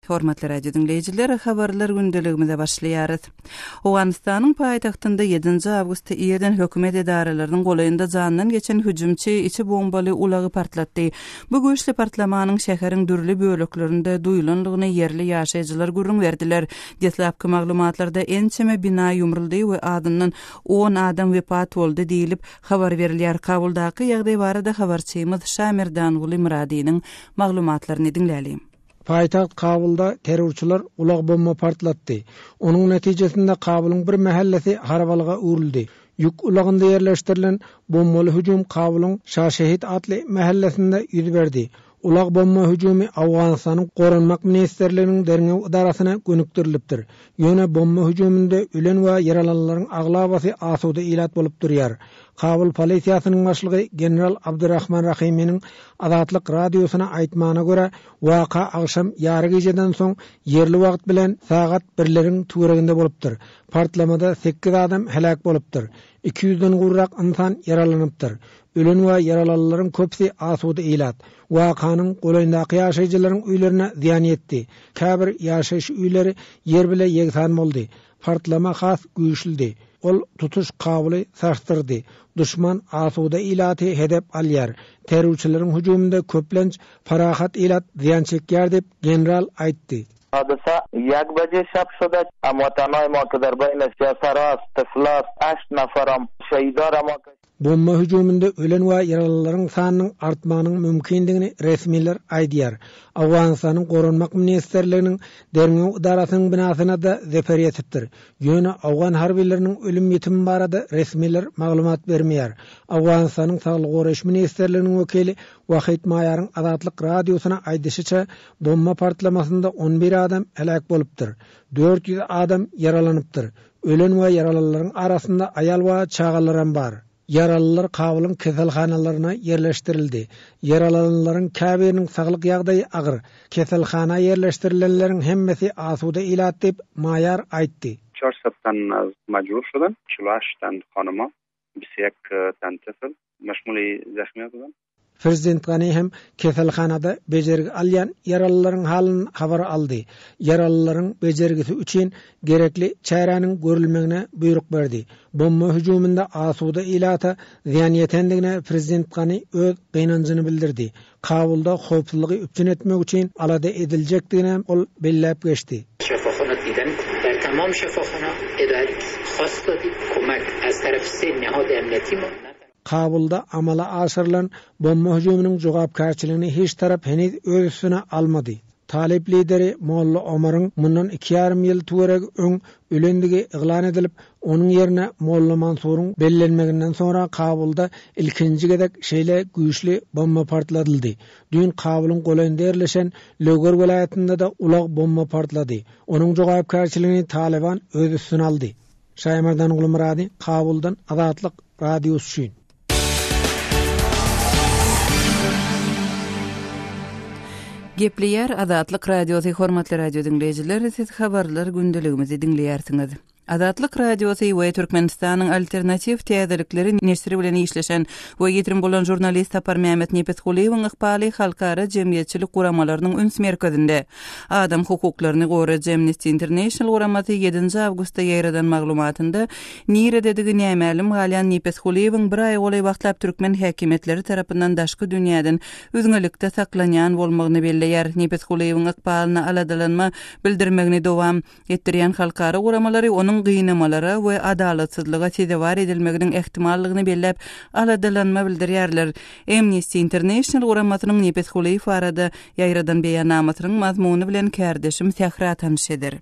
Hormatly radio dinleyijiler, habarlar gündeligimizde başlaýarys. Owganystanyň paýtagtynda 7 awgustda ýerden hökümet edaralarynyň golayynda jandan geçen hüjümçi içi bombaly ulagy partlatdy. Bu göçli partlamanyň şäheriň dürli böleklerinde duýulanlygyny yerli ýaşaýjylar gürrüň berdiler. Deslapky maglumatlarda ençeme bina ýumruldy we adından 10 adam wepat boldy diýilip habar berilýär. Kabuldaky ýagdaý barada habarçymyz Şamir Danguly Muradiýanyň maglumatlaryny dinläýälim. Paytaxt Kabulda terörçüler ulag bomba partlatdı. Onun netijesinde Kabul'un bir mahallesi harabalyga uğruldy. Yük ulagynda yerleştirilen bombaly hüjüm Kabul'un Şahşehit adly mahallesinde ýüz berdi. Ulag bomba hüjümi Awganystanyň Goranmak Ministrliginiň derňew idarasyna gönükdirilipdir. Ýöne bomba hüjüminde ölen we yaralananlaryň aglabasy asuda ilat bolup durýar. Kabul polisiýasynyň başlygy general Abdurrahman Rahiminiň Azatlyk radiosuna aýtmagyna görä, waka akşam ýary geceden soň yerli wagt bilen sagat 1-leriň tureginde bolupdyr. Partlamada 8 adam helak bolupdyr. 200-den gurrak insan yaralanypdyr. Ölen we yaralananlaryň köpsi asuda ilat. Wakanyň golayyndaky ýaşaýjylaryň öýlerine ziýan ýetdi. Käbir ýaşaýyş öýleri yer bile ýegsan boldy. Partlama has güýçlidi. Ol tutuş Kabuly sarstyrdy. Düşman asuda ilaty hedep alýar. Terörçileriň hüjüminde köplenç farahat ilat ziýan çekýär dep general aýtdy. حادثه 1 بجه شب شده. امواتنهای ما که در بین سیاسراست، طفلاست، 8 نفرم شهیدار ما. Bomba hüjüminde ölen we yaralaryň sanynyň artmagynyň mümkindigini resmiler aýdýar. Awganystanyň Goranmak Ministrliginiň derňew idarasynyň binasyna da zeper ýetipdir. Ýöne awgan harbileriniň ölüm ýetimi barada resmiler maglumat bermeýär. Awganystanyň Saglyk goraýyş Ministrliginiň wekili Wahid Maýaryň Azatlyk radiosuna aýdyşyça, bomba partlamasynda 11 adam helak bolupdyr. 400 adam yaralanypdyr. Ölen we yaralananlaryň arasynda aýal we çagalar bar. Yaralılar Kabul'un keselhanalaryna yerleştirildi. Yaralananlaryň käbiriniň saglyk ýagdaýy agyr. Keselhana yerleştirilenleriň hemmesi asuda ilat dep Maýar aýtdy. 400 تن از مجروح شدن، 48 تن خانما، 21 تن طفل مشمول زخمی بودن. Prezident Gany hem keselhanada bejergi alýan yaralylaryň halyny habar aldy. Yaralylaryň bejergisi üçin gerekli çäranyň görülmegine buyruk berdi. Bomba hüjüminde asuda ilata ziýan ýetendigine Prezident Gany öz gynanjyny bildirdi. Kabulda howpsuzlygy üpçün etmek üçin alada ediljekdigine ol belläp geçdi. Şefakhana diýen der tamam şefakhana edar has dadi komak az taraf sen nihad emniyeti mi? Kabulda amala aşyrylan bomba hüjüminiň jogapkarçylygyny hiç tarap heniz öz üstüne almady. Talip lideri Molla Omaryň mundan 2,5 ýyl töregi öň ölendigi iglan edilip, onuň ýerine Molla Mansuryň bellenmeginden sonra Kabulda ilkinji gedek şeýle güýçli bomba partladyldy. Dün Kabul'un golayynda yerleşen Löger welaýatynda da ulag bomba partlady. Onuň jogapkarçylygyny Taliban öz üstüne aldy. Şamir Danguly Muradiýany Kabuldan Azatlyk radiosy üçin. Gepliýär Azatlyk radiosy hormatly radio dinleýijiler, siz habarlar gündeligimizi dinleýärsiňiz. Azatlyk radiosy we Türkmenistanyň alternativ täzelikleri nesri bilen işleşen we ýetirim bolan jurnalist Tapar Mehmet Nepetguliýewiň ykbaly halkara jemgyýetçilik guramalarynyň üns merkezinde. Adam hukuklaryny goraýan Amnesty International guramasy 7 awgustda ýaýradan maglumatynda nirededigi nämälim Galyan Nepetguliýewiň bir aý golay wagtlap türkmen häkimetleri tarapyndan daşky dünýäden özüňelikde saklanýan bolmagyny belleýär. Nepetguliýewiň ykbalyna aladalanma bildirmegini dowam etdirýän halkara guramalary onun gynamalara we adalatsızlyga tezewar edilmeginiň ehtimallygyny belläp aladalanma bildirýärler. Amnesty International guramasynyň Nepetguliýew arada ýaýradan beýannamasynyň mazmuny bilen kärdeşim Sähra tanışydyr.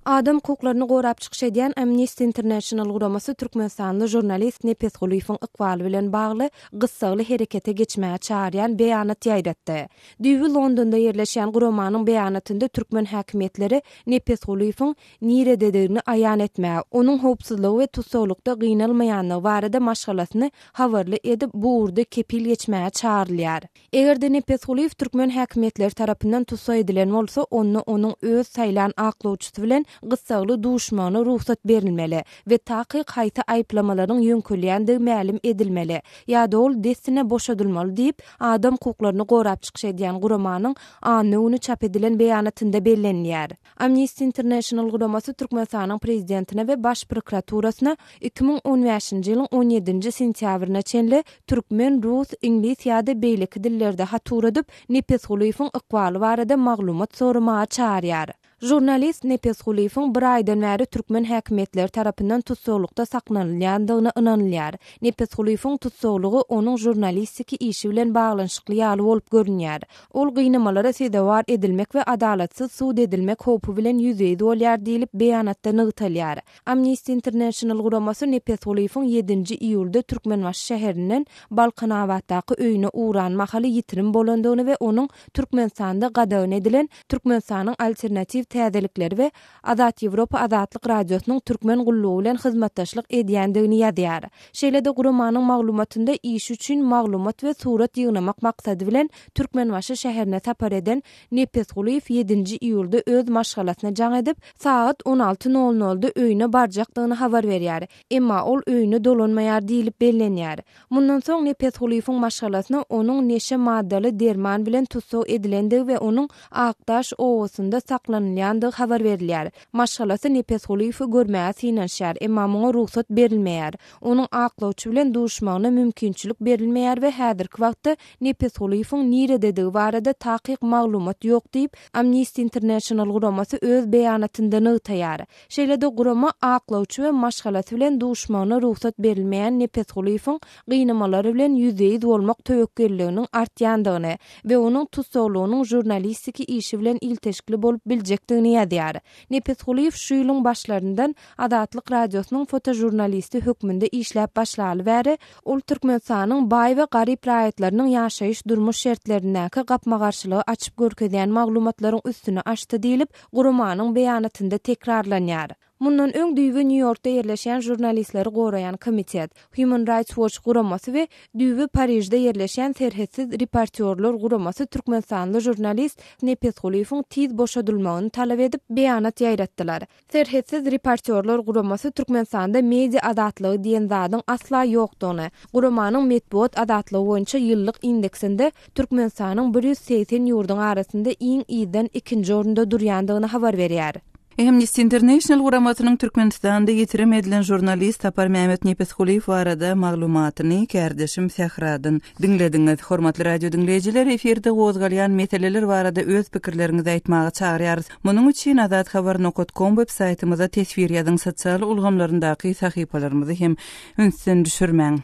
Adam hukuklaryny gorap çykyş edýän Amnesty International guramasy Türkmenistanly jurnalist Nepetguliýewiň ykbaly bilen bagly gyssaly herekete geçmäge çağırýan beýanat ýaýratdy. Düýbi Londonda ýerleşýän guramanyň beýanatynda türkmen häkimetleri Nepetguliýewiň nirededigini aýan etmäge, onuň howpsuzlygy we tutsawlykda gynalmaýanlygy barada maşgalasyny habarly edip bu urda kepil geçmäge çağırylýar. Egerde Nepetguliýew türkmen häkimetleri tarapyndan tutsa edilen bolsa, onuň öz saýlan aklawçysy bilen gyssaly duşmana ruhsat berilmeli we taqiq haýta aýplamalaryň ýönkülýände mälim edilmeli. Ýa-da ol desine boşadylmaly diýip adam hukuklaryny gorap çykyş edýän guramanyň anyny çap edilen beýanatynda bellenýär. Amnesty International guramasy Türkmenistanyň prezidentine we baş prokuraturasyna 2015-nji ýylyň 17-nji sentýabrynda çenli türkmen, rus, ingliz ýa-da beýleki dillerde hatur edip Nepes Huliýewiň ykbaly barada maglumat soramagy çağırýar. Jurnalist Nepes Huliýewiň bir aýdan bäri türkmen häkimetleri tarapyndan tutsaglykda saklanylýandygyna ynanylýar. Nepes Huliýewiň tutsaglygy onuň jurnalistiki işi bilen baglanyşykly ýaly bolup görünýär. Ol gynamalara sedawar edilmek we adalatsyz suud edilmek hopy bilen ýüzeyde bolýar diýilip beýanatda nygtalýar. Amnesty International guramasy Nepes Huliýewiň 7-nji iýulda Türkmenbaşy şäherinden Balkanawatdaky öýüne uğran mahaly ýitirim bolandygyny we onuň Türkmenistanda gadawn edilen Türkmenistanyň alternativ täzelikleri we Azat Ýewropa Azatlyk radiosynyň türkmen gullugy bilen hyzmatdaşlyk edýändigini ýazýar. Şeýle-de guramanyň maglumatynda iş üçin maglumat we surat ýygnamak maksady bilen Türkmenbaşy şäherine tapar eden Nepes Huliýew 7-nji iýulda öz maşgalasyna jaň edip saat 16:00-da öýüne barjakdygyny habar berýär. Emma ol öýüne dolanmaýar diýilip bellenýär. Mundan soň Nepes Huliýewiň maşgalasyna onuň neşe maddali derman bilen tutsaw edilendigi we onuň Akdaş owasynda saklanýandygy habar berilýär. Maşgalasy Nepes Huliýewi görmäge synanşýar, emma muňa ruhsat berilmeýär. Onuň aklawçy bilen duşmanyna mümkinçilik berilmeýär we häzirki wagtda Nepes Huliýewiň nirededigi barada taqiq maglumat ýok diýip Amnesty International guramasy öz beýanatynda nygtaýar. Şeýle-de gurama aklawçy we maşgalasy bilen duşmanyna ruhsat berilmeýän Nepes Huliýewiň gynamalary bilen ýüzeyde bolmak töwekkülliginiň artýandygyny we onuň tutsaglygynyň jurnalistiki işi bilen ilteşikli bolup biljekdigini ýazýar. Nepes Huliýew şu ýylyň başlaryndan Azatlyk radiosynyň fotojurnalisti hökmünde işläp başlaly bäri ol Türkmenistanyň baý we garyp raýatlarynyň ýaşaýyş durmuş şertlerindäki gapma-garşylygy açyp görkezýän maglumatlaryň üstüne açdy diýilip guramanyň beýanatynda tekrarlanýar. Mundan öň düýbe New Yorkda ýerleşen jurnalistleri gorayan komitet, Human Rights Watch guramasy we düýbe Parijde ýerleşen Serhetsiz Reportyorlar guramasy Türkmenistanly jurnalist Nepes Huliýewiň tiz boşadylmagyny talap edip beýanat ýaýratdylar. Serhetsiz Reportyorlar guramasy Türkmenistanda media azatlygy diýen zadyň asla ýokdugyny, guramanyň medeniýet azatlygy boýunça ýyllyk indeksinde Türkmenistanyň 180 ýurduň arasynda iň iyiden 2-nji orunda durýandygyny habar berýär. Amnesty International guramasynyň Türkmenistanda ýetirim edilen jurnalist Tapar Mehmet Nepes Huliýew barada maglumatyny kärdeşim Sehradyn dinlediňiz. Hormatly radio dinleýijiler, eferde gozgalýan meseleler barada öz pikirleriňizi aýtmagy çagyrýarys. Munyň üçin azathabar.com web saýtymyza tesvir ýazyň, sosial ulgamlaryndaky sahypalarymyzy hem ünsün düşürmäň.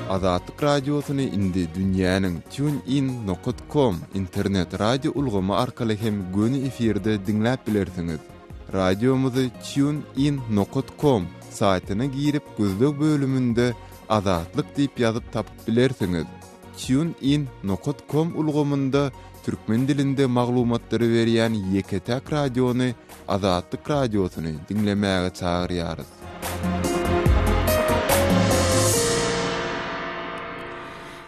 Azatlyk radiosyny indi dünýäniň TuneIn.com internet radio ulgamy arkaly hem göni eferde dinläp bilersiňiz. Radiomuzy TuneIn.com saýtyna girip gözlük bölüminde Azatlyk diýip ýazyp tapyp bilersiňiz. TuneIn.com ulgamynda türkmen dilinde maglumatlary berýän ýeketäk radiony Azatlyk radiosyny dinlemäge çagyrýarys.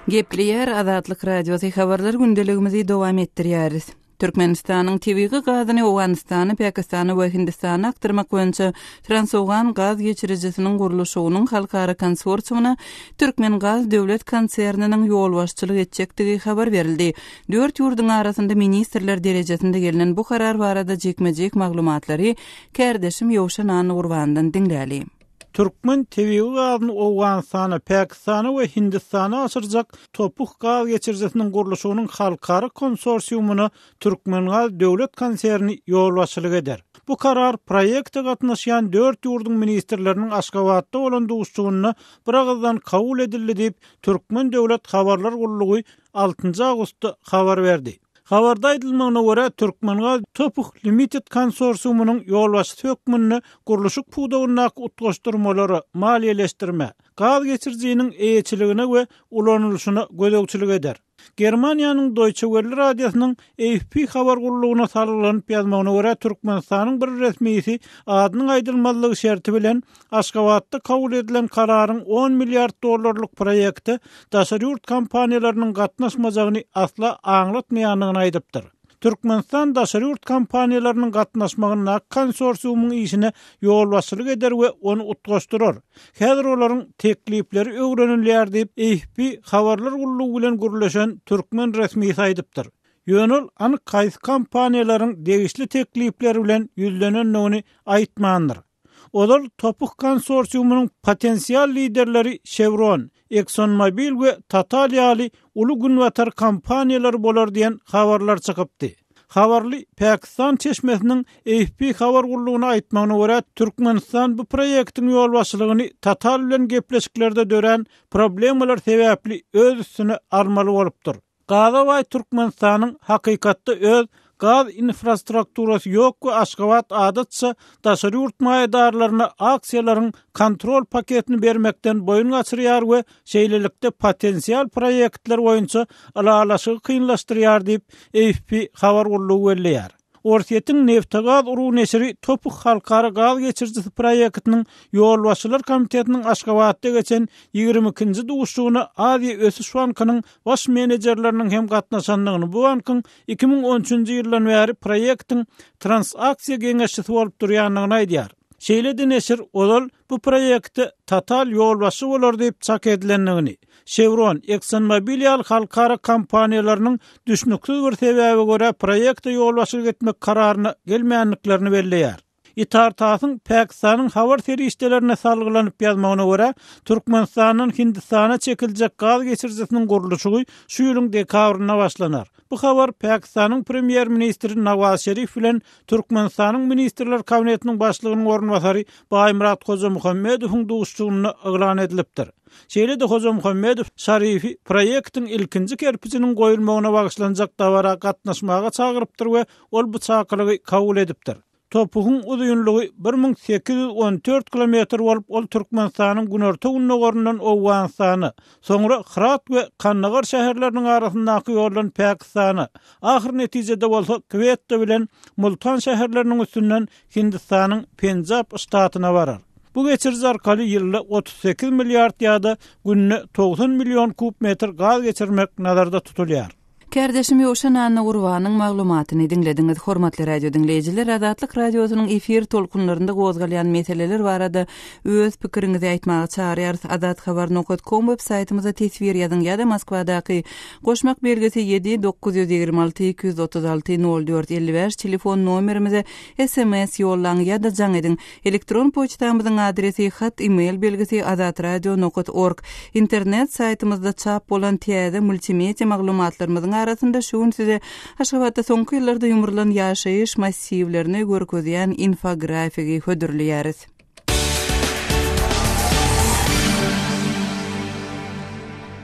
Gepleýär Azatlyk radiosyny habarlar gündeligimizi dowam etdirýäris. Türkmenistanyň TV'gi gazyny Owganistany, Pakistany we Hindistany aktyrmak boýunça Transowgan gaz geçiricisiniň gurulşynyň halkara konsorsiumuna Türkmen Gaz döwlet konserniniň ýolbaşçylyk etjekdigi habar berildi. 4 ýurduň arasynda ministrler derejesinde gelinen bu karar barada jekmejek maglumatlary kärdeşim Ýowşan Any Gurbandan dinläli. Türkmen TV gazyny Owganistany, Pakistany we Hindistany aşyrjak topuk gaz geçiricisiniň gurulşynyň halkara konsorsiumuna Türkmen Gaz döwlet konserni ýolbaşçylyk eder. Bu karar proýekte gatnaşýan 4 ýurduň ministrleriniň Aşgabatda bolan duşçugyny bir agzdan kabul edildi diýip Türkmen döwlet habarlar gurulugy 6 awgustda habar berdi. Habarda aýdylmagyna görä Türkmengaz Topuk Limited konsorsiumynyň ýolbaşçy hökmüni gurulşyk puwdagyna utgaşdyrmalary maliýeleşdirme, gaz geçirjiginiň eýetçiligine we ulanylşyna gödegçilik eder. Germaniýanyň Deutsche Welle radiosynyň AFP habar gurulugyna salgylanyp ýazmagyna görä Türkmenistanyň bir resmisi adynyň aýdylmalygy şerti bilen Aşgabatda kabul edilen kararyň 10 milliard dollarlyk proýekte daşary ýurt kompaniýalarynyň gatnaşmajagyny asla aňlatmaýanyny aýdypdyr. Türkmenistan daşary ýurt kompaniýalarynyň gatnaşmagyna konsorsiumyň işine ýol başçylyk eder we onu utgaşdyrar. Häzir olaryň teklipleri öwrenilýär diýip AFP habarlar gullugy bilen gürleşen türkmen resmi saýdypdyr. Ýönül anyk kaýsy kompaniýalaryň degişli teklipleri bilen ýüzlenenligini aýtmandyr. Olar Topuk konsorsiumynyň potensial liderleri Chevron, ExxonMobil we Total ýaly uly günwatar kompaniýalary bolar diýen habarlar çykypdy. Habarly Pakistan çeşmesiniň AFP habar gullugyna aýtmagyna görä Türkmenistan bu proýektiň ýol başçylygyny Total bilen gepleşiklerde dören problemalar sebäpli öz üstüne almaly bolupdyr. Gaza we Türkmenistanyň hakykatda öz gaz infrastrukturasy ýok we Aşgabat adatça daşary ýurt maýdarlaryna aksiýalaryň kontrol paketini bermekden boyun gaçyrýar we şeýlelikde potensial proýektler boýunça alalaşygy kynlaşdyrýar diýip AFP habar gullugy belleýär. Orsiýetiň Neftagaz uruw neşri Topuk halkara gaz geçirjisi proýektiniň ýol başçylar komitetiniň Aşgabatda geçen 22-nji duguşugyna Aziýa Ösüş bankynyň baş menejerleriniň hem gatnaşanlygyny bu bankyň 2013-nji ýyldan bäri proýektiň transaksiýa geňeşçisi bolup durýanlygyny aýdýar. Şeýledi neşir olal bu proýekde Total ýol başçy bolar diýip çak edilenligini, Chevron, ExxonMobil ýaly halkara kompaniýalarynyň düşnüksiz bir sebäbe görä proýekde ýol başçylyk etmek kararyna gelmeýänliklerini belleýär. İtartasyň Pakistanyň habar serişdelerine salgylanyp ýazmagyna görä Türkmenistanyň Hindistana çekiljek gaz geçirjisiniň gurulşy şu ýylyň dekabryna başlanar. Bu habar Pakistanyň premier ministri Nawaz Şerif bilen Türkmenistanyň ministrler kabinetiniň başlygynyň ornwasary Baýmurat Hoja Muhammedowyň duguşçylygyna eglan edilipdir. Şeýle de Hoja Muhammedow Şerifi proýektiň ilkinji kerpiçiniň goýulmagyna bagyşlanjak dawara gatnaşmaga çagyrypdyr we ol bu çakyrygy kabul edipdir. Topugyň uzunlygy 1814 kilometr bolup ol Türkmenistanyň günorta unnagorundan Owganistany, soňra Hırat we Kannagar şäherleriniň arasyndaky ýoldan Pakistany, ahir netijede bolsa Quetta bilen Multan şäherleriniň üstünden Hindistanyň Penjab ştatyna barar. Bu geçirji arkaly ýylda 38 milliard ýa-da günne 90 million kubmetr gaz geçirmek nazarda tutulýar. Kärdeşim Ýoşan Anna Gurbanyň maglumatyny dinlediňiz. Hormatly radio dinleýijiler, Azatlyk radiosynyň efir tolkunlarynda gozgalýan meseleler barada öz pikiriňizi aýtmagy çağırýar. Azathabar.com websaytymyza tesbir ýazyň ýa-da Moskwadaky goşmak belgisi 7-926-236-04-55 telefon nomerimize SMS ýollaň ýa-da jaň ediň. Elektron poçtamyzyň adresi hat email belgisi azatradio.org. Internet saytymyzda çap bolan täze multimedia maglumatlarymyzyň arasında şuun size Aşgabatda soňky ýyllarda ýumurlan ýaşaýyş massivlerini görkezýän infografiki hödürlýäris.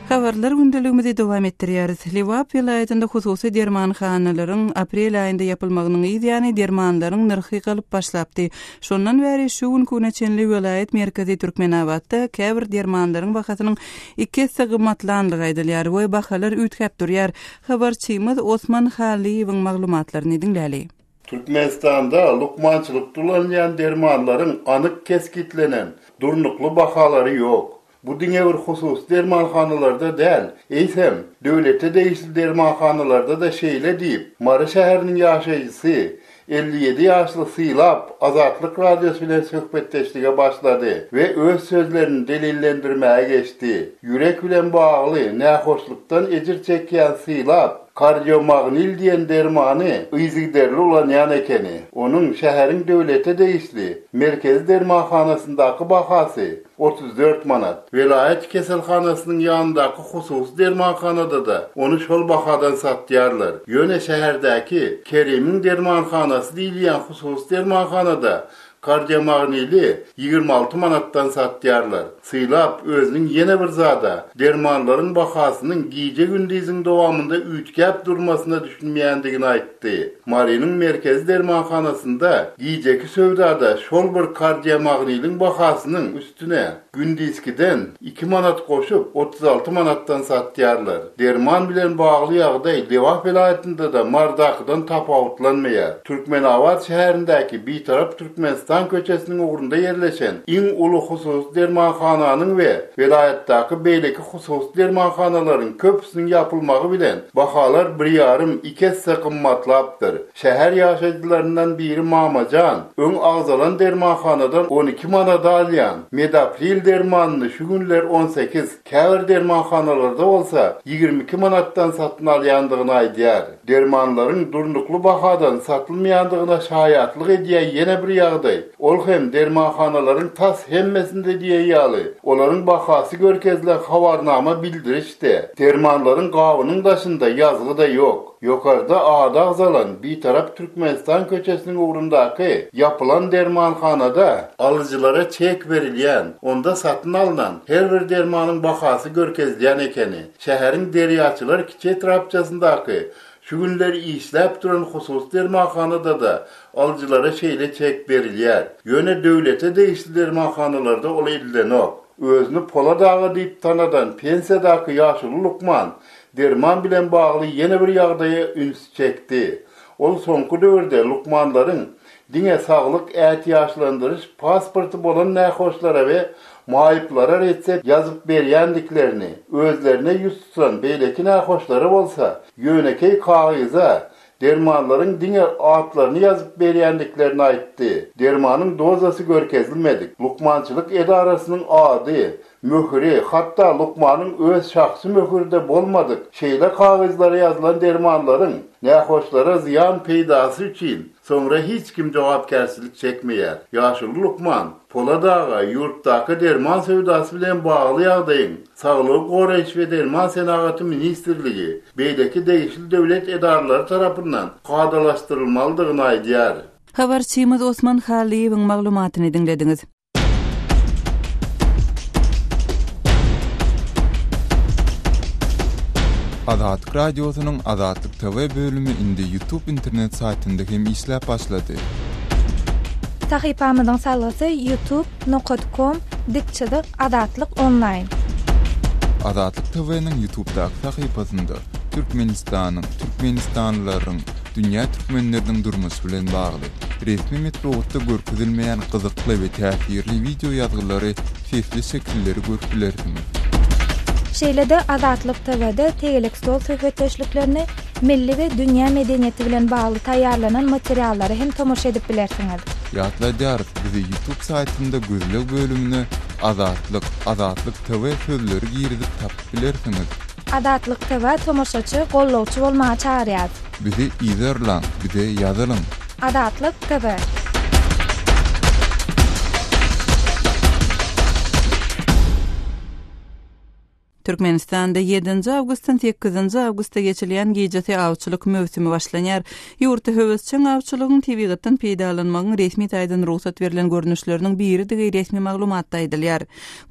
Habarlar gündeligimizi dowam etdirýäris. Liwap vilayatyny hususy dermanhanalaryň aprel aýynda ýapylmagynyň ýa-ni dermanlaryň narhy galyp başlapdy. Şondan bäri şu gün Kuneçenli vilayet merkezi Türkmenabadda käbir dermanlaryň bahasynyň 2 gymmatlandygy aýdylýar we bahalar ütkep durýar. Habarçymyz Osman Haliýewiň maglumatlaryny dinläli. Türkmenistanda lukmançylyk tutulan dermanlaryň anyk keskitlenen durnukly bahalary ýok. Bu diňe bir husus dermanhanalarda däl, eýsem döwlete deýişli dermanhanalarda da şeýle diýip, Mary şäheriniň ýaşaýjysy 57 ýaşly Sylap Azatlyk radiosy bilen söhbetdeşlige başlady we öz sözlerini delillendirmäge geçdi. Ýürek bilen bagly nähoşlukdan ejir çekýän Sylap kardiomagnil diýen dermany yzygiderli bolan ýan ekeni. Onuň şäheriň döwlete deýişli merkez dermanhanasyndaky bahasy 34 manat. Vilayet keselhanasynyň ýanyndaky hususy dermanhanada da onu şol bahadan satýarlar. Ýöne şäherdäki Kerimiň dermanhanasy diýilýän hususy dermanhanada kardiomagnili 26 manattan satýarlar. Sylap özüniň ýene bir zada dermanlaryň bahasynyň giýje gündiziň dowamında ütkep durmasyna düşünmeýändigini aýtdy. Marynyň merkez dermanhanasynda giýjeki sowdada şol bir kardiomagniliň bahasynyň üstüne gündizkiden 2 manat goşup 36 manattan satýarlar. Derman bilen bagly ýagdaý Liwap vilayatynda da mardakydan tapawutlanmaýar. Türkmenabad şäherindäki bir tarap Türkmenistan Türkmenistan köçesinin uğrunda yerleşen iň uly husus dermanhananyň we vilayatdaky beýleki husus dermanhanaların köpüsiniň yapylmagy bilen bahalar 1,5-2 hisse kymmatlapdyr. Şäher ýaşaýjylaryndan biri Mamajan öň agzalan dermanhanadan 12 manat alýan. Medapril dermanyny şu günler 18, käbir dermanhanalarda bolsa 22 manatdan satyn alýandygyny aýdýar. Dermanlaryň durnukly bahadan satylmaýandygyna şaýatlyk edýän ýene bir ýagdaý. Ol hem dermanhanalaryň tas hemmesinde diýýäli. Olaryň bahasy görkezlen habarnama bildirişdi. Dermanlaryň gabynyň daşynda ýazgy da ýok. Yokarda ada agzalan bir tarap Türkmenistan köçesinin uğrundaky yapılan dermanhanada alıcılara çek verilýän, onda satın alınan her bir dermanyň bahasy görkezlän ekeni. Şäheriň derýaçylar kiçi etrapçasyndaky şu günler işläp duran husus dermanhanada da alıcılara şeýle çek berilýär. Ýöne döwlete değişli dermanhanalarda ol edilenok. Özünü Pola Dağı diýip tanadan pensiýadaky ýaşuly Lukman derman bilen bagly ýene bir ýagdaýa üns çekdi. Ol soňky döwürde Lukmanlaryň diňe saglyk ähtiýaçlandyryş pasporty bolan nähoşlara we maýyplara retsept ýazyp berýändiklerini, özlerine ýüz tutan beýleki nähoşlary bolsa, ýönekey kagyza dermanlaryň diňe atlaryny ýazyp berýändiklerini aýtdy. Dermanyň dozasy görkezilmedik. Lukmançylyk edarasynyň ady, möhüri, hatta Lukmanyň öz şahsy möhüri de bolmadyk. Şeýle kagyzlara ýazylan dermanlaryň nähoşlara ziyan peýdasy üçin sonra hiç kim jogapkärçilik çekmeýär. Ýaşuly Lukman Pola Dağı ýurtdaky derman söwdasy bilen bagly ýagdaýyň Saglyk goraýyş we Derman Senaty Ministrligi beýleki değişli döwlet edaralary tarapyndan gadalaşdyrylmalydygyny aýdýar. Habarçymyz Osman Haliýewiň maglumatyny dinlediňiz. Azatlyk radiosynyň Azatlyk TV bölümi indi YouTube internet saytynda hem işläp başlady. Sahypamyzyň salasy youtube.com/azatlyk online. Azatlyk TV-niň YouTube-daky sahypasynda Türkmenistanlylaryň, dünýä türkmenleriniň durmuşy bilen bagly resmi metodda görkezilmeýän gyzykly we täsirli video ýazgylary, sesli şekilleri görüpilersiňiz. Şeýlede Azatlyk TV-de tegelik stol söhbetdeşliklerini milli we dünýä medeniýeti bilen bagly taýýarlanan materiallary hem tomoşa edip bilersiňiz. Ýatlaýar, bizi YouTube saytynda gözlek bölümine Azatlyk TV sözleri girizip tapyp bilersiňiz. Azatlyk TV tomoşaçy, gollawçy bolmagy çağırýar. Bizi izlerlen, bize ýazalyn. Azatlyk TV. Türkmenistanda 7 awgustdan 8 awgustga geçilen gejesi awçylyk mövsümi başlanýar. Ýurtda höwesçiň awçylygyň tebigatdan peýdalanmagyň resmi taýdan ruhsat berilen görnüşleriniň biri diýip resmi maglumatda aýdylýar.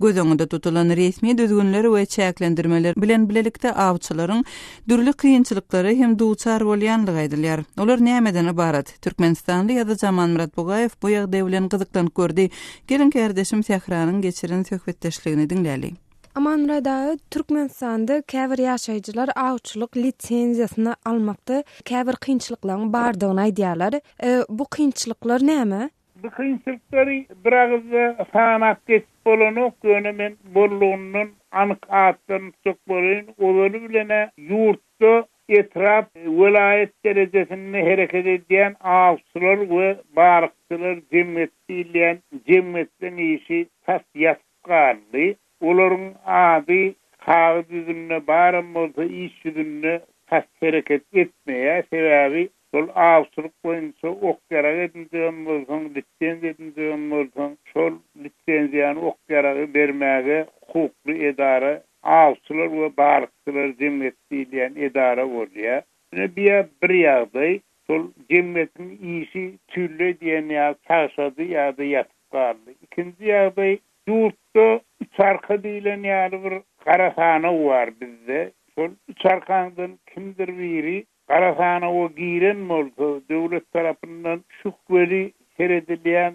Göz öňünde tutulan resmi düzgünler we çäklendirmeler bilen bilelikde awçylaryň dürli kynçylyklary hem duçar bolýanlygy aýdylýar. Olar nämeden ibarat? Türkmenistanly ýa-da Jaman Murat Bugayew bu ýagdaý bilen gyzyklanyp gördi. Gelin kardeşim Sehranyň geçiren söhbetdeşligini dinläli. Aman rada Türkmenistanda käbir ýaşaýjylar awçylyk lisenziýasyny almakda käbir kynçylyklaryň bardygyny aýdýarlar. Bu kynçylyklar näme? Bu kynçylyklary birazda sanat geçip bolanok gönemen bollugynyň anyk atlaryny çok bolýan. Olary bilen ýurtda etrap vilayet derejesinde hereket edýän awçylar we barykçylar jemgyýetden jemgyýetden işi tas ýaşaýardy. Olaryň ady kağıt ýüzünde barym bolsa iş ýüzünde tas hereket etmeýär. Sebäbi şol awçylyk boýunça ok gerek edilýän bolsaň, lisensiýa edilýän bolsaň, şol lisensiýany ok gerek bermäge hukukly edara awçylar we barykçylar jemgyýetden edara bolýar. Bir ýagdaý şol jemgyýetiň işi türli diýen ýa taşady ýa-da ýatyp galdy. Ikinji ýagdaý ýurtda çarka diýilen ýaly bir garahana bar bizde. Şol çarkandan kimdir biri garahana o giren bolsa, döwlet tarapyndan şukweli seredilýän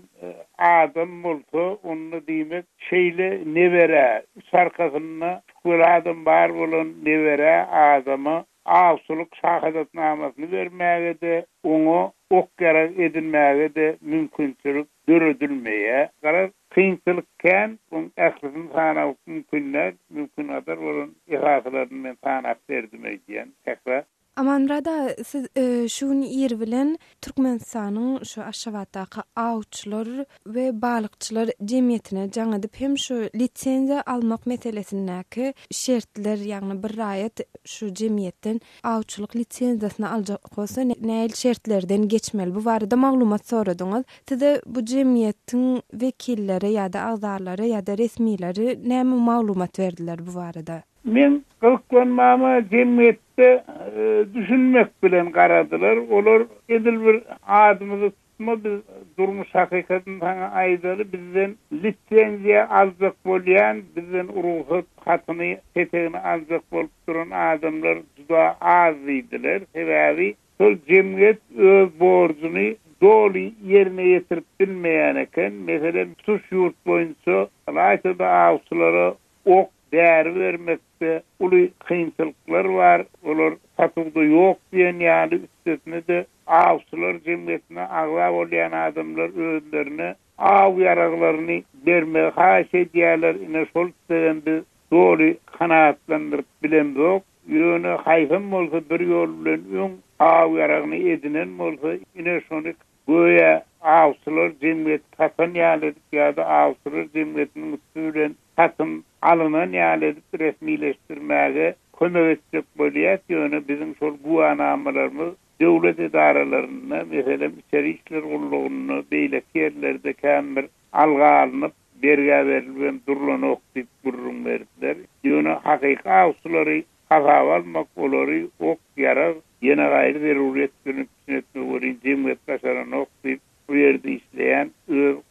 adam bolsa, onu diýmek şeýle nebere çarkasyna şukweli adam bar bolan nebere adama awçylyk şahadatnamasyny bermäge de onu okyarak edilmäge de mümkinçilik görüdülmeýe. Gara kynçylykken bu ählisin sanaw mümkin adar bolan ihasalaryny men sanap berdim diýen tekrar. Amanrada siz şunu ýer bilen Türkmenistanyň şu aşawatdaky awçylar we balykçylar jemgyýetine jaňadyp hem şu lisenziýa almak meselesindäki şertler, ýagny bir raýat şu jemgyýetden awçylyk lisenziýasyny aljak bolsa näil şertlerden geçmeli. Bu barada maglumat soradyňyz. Size bu jemgyýetiň wekilleri ýa-da agzalary ýa-da resmiýleri näme maglumat berdiler bu barada? Men gılklanmama cemiyette düşünmek bilen garadılar. Olar edil bir adımızı tutma biz durmuş hakikatin sana aydalı bizden lisenziya azlık bolyan, bizden ruhut hatını teteğini azlık bolup duran adamlar juda azıydılar. Sebebi sol cemiyet öz borcunu dolu yerine yetirip bilmeyeneken mesela suç yurt boyunca Alaytada avsulara ok değer vermekte ulu kıyınçılıklar var. Olar satıldı yok diyen yani üstesine de avsular cemiyetine ağla olayan adamlar özlerine av yaraglarını vermeye haş ediyorlar. Yine sol üsteden bir doğru kanaatlandırıp bilen yok. Yönü hayfım olsa bir yol bilen av yaragını edinen olsa yine şonu göğe avsular cemiyet tatan yerledik ya da avsular cemiyetinin üstüden satın alınan yerledik resmileştirmeye kömek edecek boliyat yönü bizim şol guanamalarımız devlet idaralarına mesela içeri işler kurulunu beylek yerlerde kemir alga alınıp berge verilen durulan okuyup burun verdiler. Yönü hakika avsuları kafa almak oları ok yarar yine gayrı zaruriyet yönetme uğrayın cemiyet kaşaran okuyup bu yerde işleyen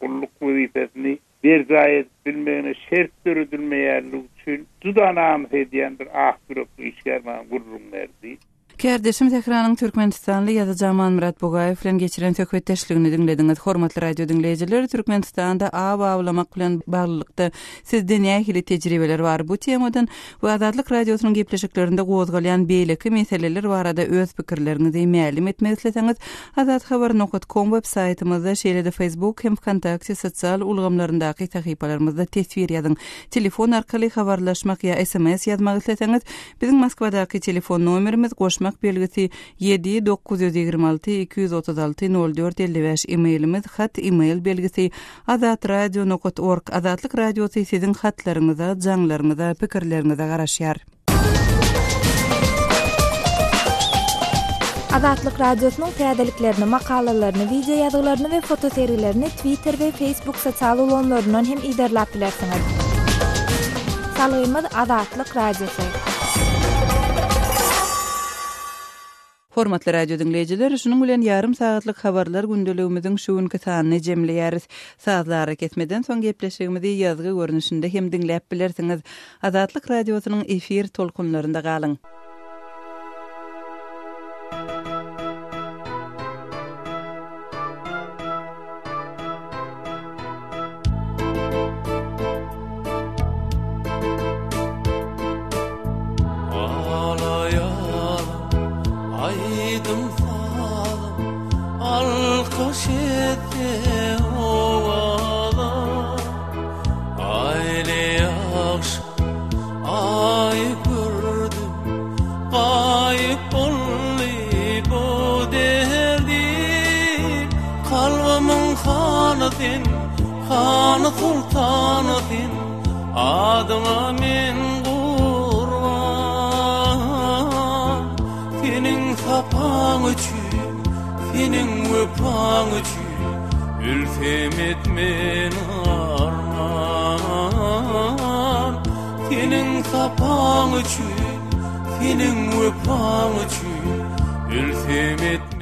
kulluk vazifesini bir gayet bilmeyene şert görüdülmeyerlik için dudanamız ediyen bir ahbiroklu işgerman gururum verdi. Kardeşim tekrarın Türkmenistanlı ýa-da Jaman Murat Bogaýew bilen geçiren söhbetdeşligini dinlediňiz. Hormatly radio dinleýijiler, Türkmenistanda aw awlamak bilen baglykda sizde nähili tejribeler bar bu temadan we Azatlyk radiosynyň gepleşiklerinde gozgalýan beýleki meseleler barada öz pikirlerinizi ma'lum etmek isleseňiz, azathabar.com web saytymyzda şeýle-de Facebook hem Kontakty sosial ulgamlaryndaky tahypalarymyzda tesvir ýazyň. Telefon arkaly habarlaşmak ýa SMS ýazmak isleseňiz, biziň Moskwadaky telefon nomerimiz goşmak belgisi 7-926-236-04-55 emailimiz hat email belgisi azatradio.org. Azatlyk radiosy siziň hatlaryňyza, jaňlaryňyza, pikirleriňize garaşýar. Azatlyk radiosynyň täzeliklerini, makalalaryny, video ýazgylaryny we foto seriýlerini Twitter we Facebook sosial ulanlaryndan hem iderläp bilersiňiz. Salaýymyz Azatlyk radiosy. Hormatly radio dinleyijiler, şunun bilen yarım saatlyk habarlar gündeligimiziň şu günkü sanyny jemleýäris. Sazlara ketmeden soň gepleşigimizi ýazgy görnüşinde hem dinläp bilersiňiz. Azatlyk radiosynyň efir tolkunlarynda galyň. Hanı sultanıdin adıma min kurban senin sapan üçün senin öpan üçün ülfem etmen arman senin sapan üçün senin öpan üçün ülfem etmen